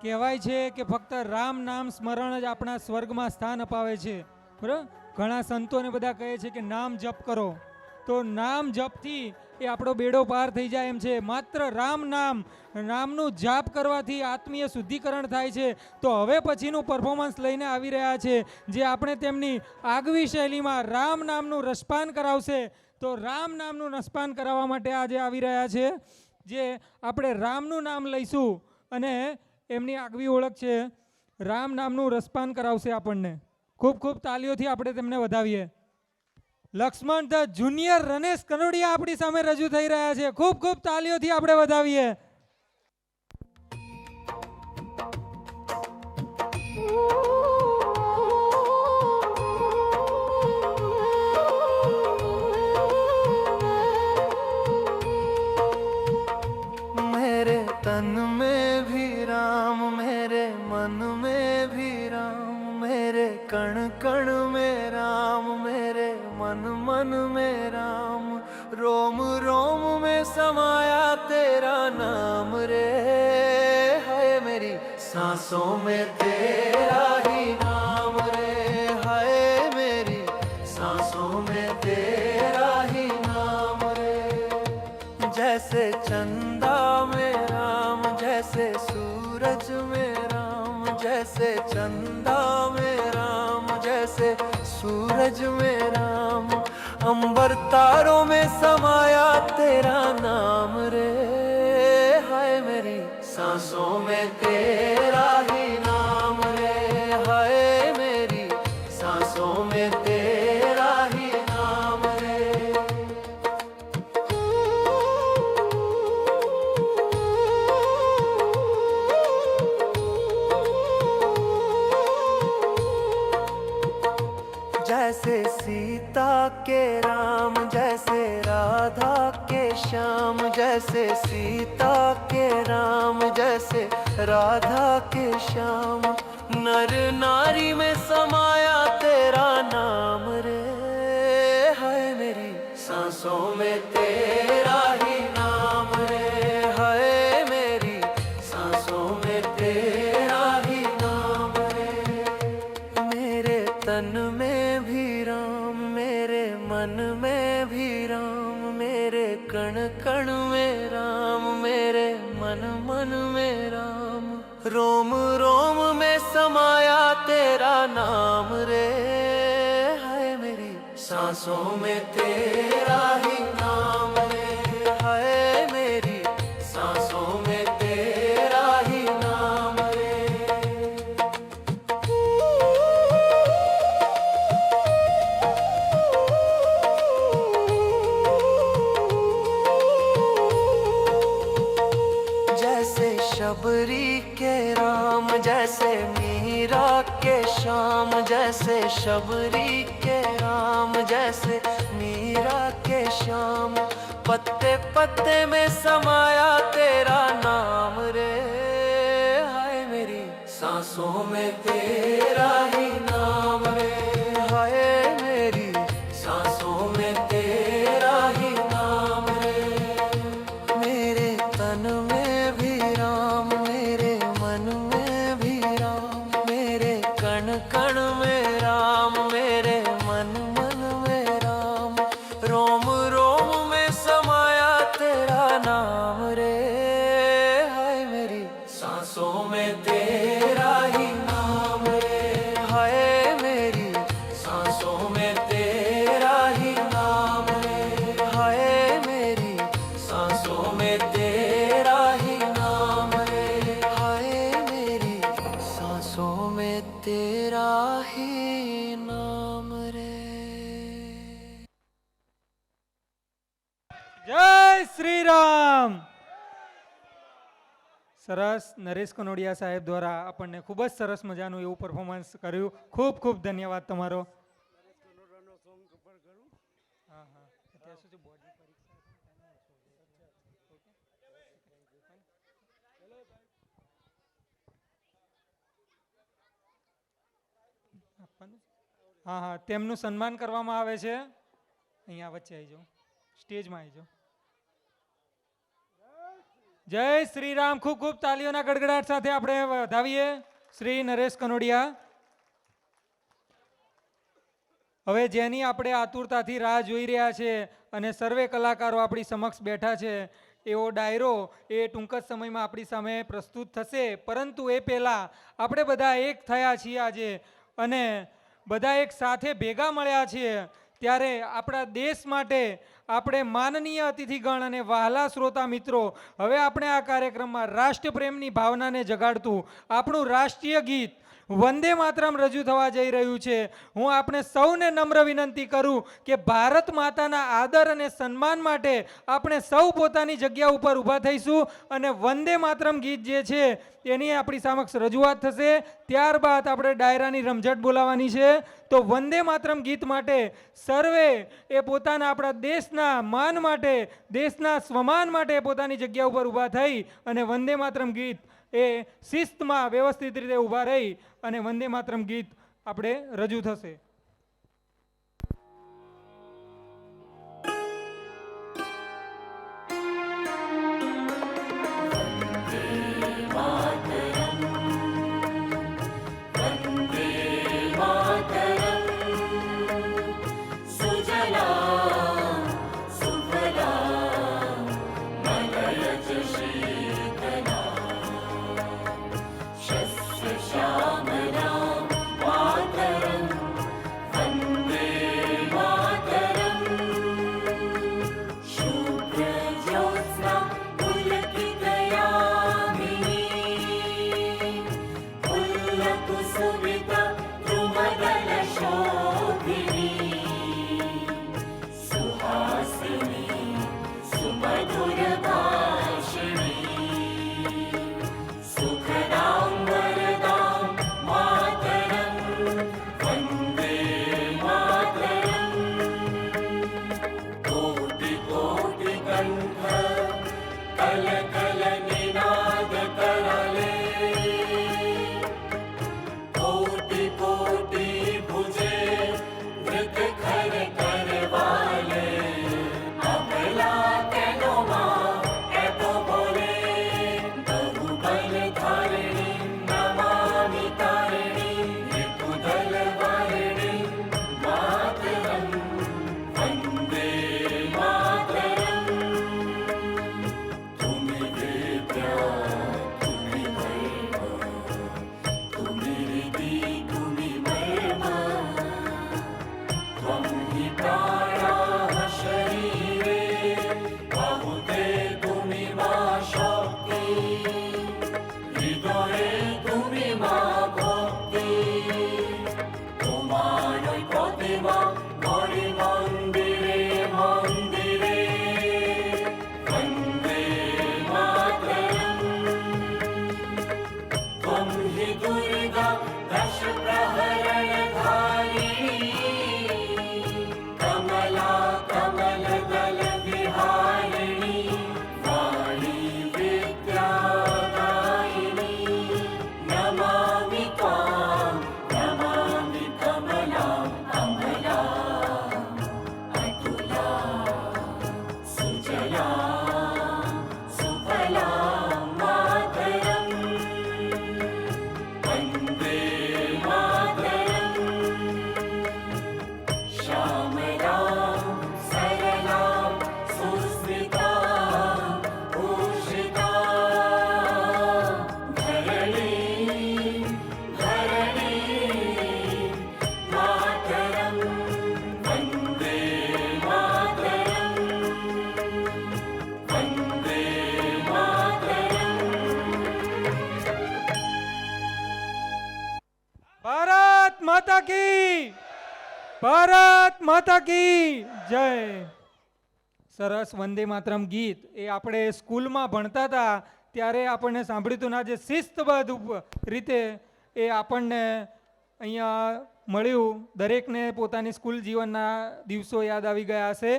કહેવાય છે કે ફક્ત રામ નામ સ્મરણ જ આપણા સ્વર્ગમાં સ્થાન અપાવે છે, બરાબર. ઘણા સંતોને બધા કહે છે કે નામ જપ કરો, તો નામ જપથી એ આપણો બેડો પાર થઈ જાય એમ છે. માત્ર રામ નામનું જાપ કરવાથી આત્મીય શુદ્ધિકરણ થાય છે. તો હવે પછીનું પરફોર્મન્સ લઈને આવી રહ્યા છે, જે આપણે તેમની આગવી શૈલીમાં રામ નામનું રસપાન કરાવશે. તો રામ નામનું રસપાન કરાવવા માટે આજે આવી રહ્યા છે, જે આપણે રામનું નામ લઈશું અને એમની આગવી ઓળખ છે. રામ નામનું રસપાન કરાવશે આપણને. ખૂબ ખૂબ તાલીઓથી આપણે તેમને વધાવીએ. લક્ષ્મણ ધ જુનિયર રનેશ કનોડિયા આપણી સામે રજૂ થઈ રહ્યા છે. ખૂબ ખૂબ તાલીઓથી આપણે વધાવીએ. मेरे तन में भी राम, मेरे मन में भी राम, मेरे कण कण में राम, मेरे मन मन में राम, रोम रोम में समाया तेरा नाम रे। है मेरी सांसों में तेरा ही नाम रे, है मेरी सांसों में तेरा ही नाम रे। जैसे चंदा में राम, जैसे सूरज में राम, जैसे चंदा में राम, जैसे सूरज में राम, अंबर तारों में समाया तेरा नाम रे। हाय मेरी सांसों में तेरा ही नाम रे, हाय मेरी सांसों में तेरा ही नाम रे। जैसे सीता के राम, जैसे राधा के श्याम, जैसे सीता के राम, जैसे राधा के श्याम, नर नारी में समाया तेरा नाम रे। है मेरी सांसों में तेरा ही नाम रे, है मेरी सांसों में तेरा ही नाम रे। मेरे तन में भी राम, मेरे मन में भी राम, मेरे कण कण में राम, मेरे मन मन में राम, रोम रोम में समाया तेरा नाम रे। है मेरी सांसों में तेरा ही नाम रे, है मेरी सांसों में तेरा ही नाम रे। जैसे शबरी के राम, जैसे मीरा के श्याम, जैसे शबरी के राम, जैसे मीरा के श्याम, पत्ते पत्ते में समाया तेरा नाम रे। हाय मेरी सांसों में तेरा ही नाम रे, हाय मेरी सांसों में तेरा ही नाम रे। मेरे तन में भी राम, मेरे मन में भी राम, मेरे कण कण में राम, मेरे मन मन में राम, रोम रोम में समाया तेरा नाम रे। हाय मेरी सांसों में तेरा ही नाम रे, हाय मेरी सांसों में तेरा ही नाम रे, हाय मेरी सांसों में तेरा ही नाम रे, हाय मेरी सांसों में तेरा ही नाम रे। જય શ્રી રામ. સરસ. નરેશ કનોડિયા સાહેબ દ્વારા આપણને ખૂબ જ સરસ મજાનું એવું પરફોર્મન્સ કર્યું. ખૂબ ખૂબ ધન્યવાદ તમારો. હા હા અત્યારે શું છે બોર્ડની પરીક્ષા આપવાનું? હા હા તેમનું સન્માન કરવામાં આવે છે. અહીંયા વચ્ચે આવી જાઓ, સ્ટેજમાં આવી જાઓ. જય શ્રી રામ. ખૂબ ખૂબ તાલીઓના ગડગડાટ સાથે આપણે વધાવીએ શ્રી નરેશ કનોડિયા. હવે જેની આપણે આતુરતાથી રાહ જોઈ રહ્યા છે અને સર્વે કલાકારો આપણી સમક્ષ બેઠા છે એવો ડાયરો એ ટૂંક જ સમયમાં આપણી સામે પ્રસ્તુત થશે. પરંતુ એ પહેલાં આપણે બધા એક થયા છીએ આજે અને બધા એક સાથે ભેગા મળ્યા છીએ ત્યારે આપણા દેશ માટે આપણે માનનીય અતિથિગણ અને વહાલા શ્રોતા મિત્રો, હવે આપણે આ કાર્યક્રમમાં રાષ્ટ્રપ્રેમની ભાવનાને જગાડતું આપણું રાષ્ટ્રીય ગીત વંદે માતરમ રજૂ થવા જઈ રહ્યું છે. હું આપણે સૌને નમ્ર વિનંતી કરું કે ભારત માતાના આદર અને સન્માન માટે આપણે સૌ પોતાની જગ્યા ઉપર ઊભા થઈશું અને વંદે માતરમ ગીત જે છે એની આપણી સમક્ષ રજૂઆત થશે. ત્યારબાદ આપણે ડાયરાની રમઝટ બોલાવવાની છે. તો વંદે માતરમ ગીત માટે સર્વે એ પોતાના આપણા દેશના માન માટે, દેશના સ્વમાન માટે પોતાની જગ્યા ઉપર ઊભા થઈ અને વંદે માતરમ ગીત એ શિસ્તમાં વ્યવસ્થિત રીતે ઊભા રહી અને વંદે માતરમ ગીત આપણે રજૂ થશે. ભારત માતા કી જય. સરસ વંદે માતરમ ગીત એ આપણે સ્કૂલમાં ભણતા હતા ત્યારે આપણને સાંભળ્યું હતું. આજે શિસ્તબદ્ધ રીતે એ આપણને અહીંયા મળ્યું. દરેકને પોતાની સ્કૂલ જીવનના દિવસો યાદ આવી ગયા હશે.